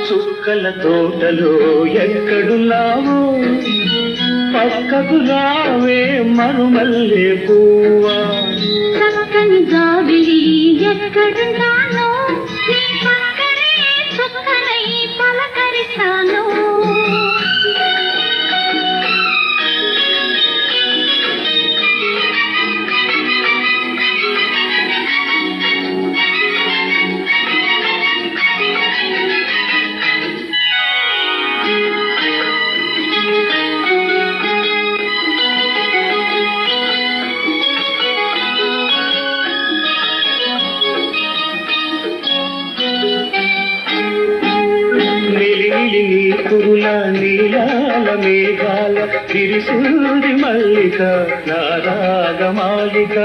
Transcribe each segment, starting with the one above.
చుక్కల తోటలో ఎక్కడున్నావు పక్కకు రావే మరుమల్లె పువ్వా చక్కని జాబిలి ఎక్కడున్నాను నీ పక్కనే చుక్కనై పలకరిస్తాను నీ కురుల నీలాల మేఘాల తిరిసూరి మల్లిక నారాగమాలిక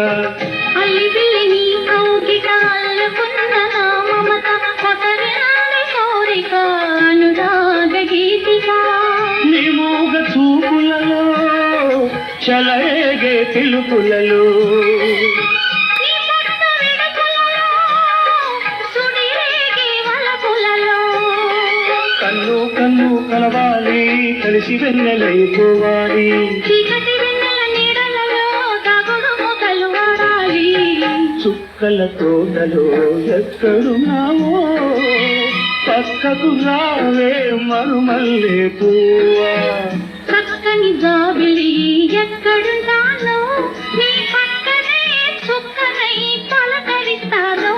అల్లిబిల్లి నీ కౌగిట అల్లుకున్న నా మమత ఒకరినాని కోరిక అనురాగ గీతిక నీ మూగ చూపులలో చలరేగే పిలుపులలో కన్ను కన్ను కలవాలి కలిసి వెన్నెలైపోవాలి చీకటి వెన్నెల నీడలలో దాగుడు మొగలు వాడాలి చుక్కల తోటలో ఎక్కడున్నావో పక్కకు రావే మరుమల్లె పువ్వా చక్కని జాబిలి ఎక్కడున్నాను నీ పక్కనే చుక్కనై పలకరిస్తాను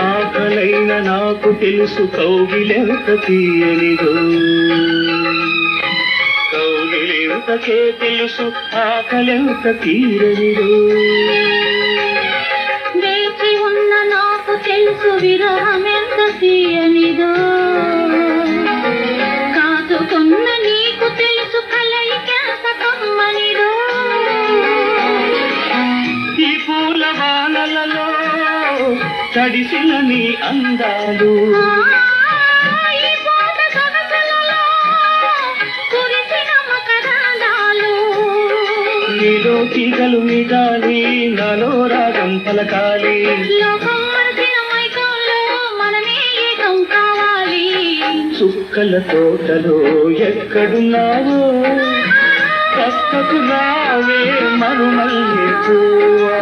ఆకలైన నాకు తెలుసు కౌగిలెంత తీయనిదో కౌగిలెంతకే తెలుసు ఆకలెంత తీరనిదో వేచి ఉన్న నాకు తెలుసు విరహమెంత తీయనిదో కాదుకున్న నీకు తెలుసు కలయికెంత కమ్మనిదో ఈ పూల వానలలో తడిసిన నీ అందాలు ఈ పూట సొగసులలో కురిసిన మకరందాలు నీలో తీగలు మిగాలి నాలో రాగం పలకాలి లోకం మరిచిన మైకంలో మనమే ఏకం కావాలి చుక్కల తోటలో ఎక్కడున్నావో పక్కకు రావే మరుమల్లె పువ్వా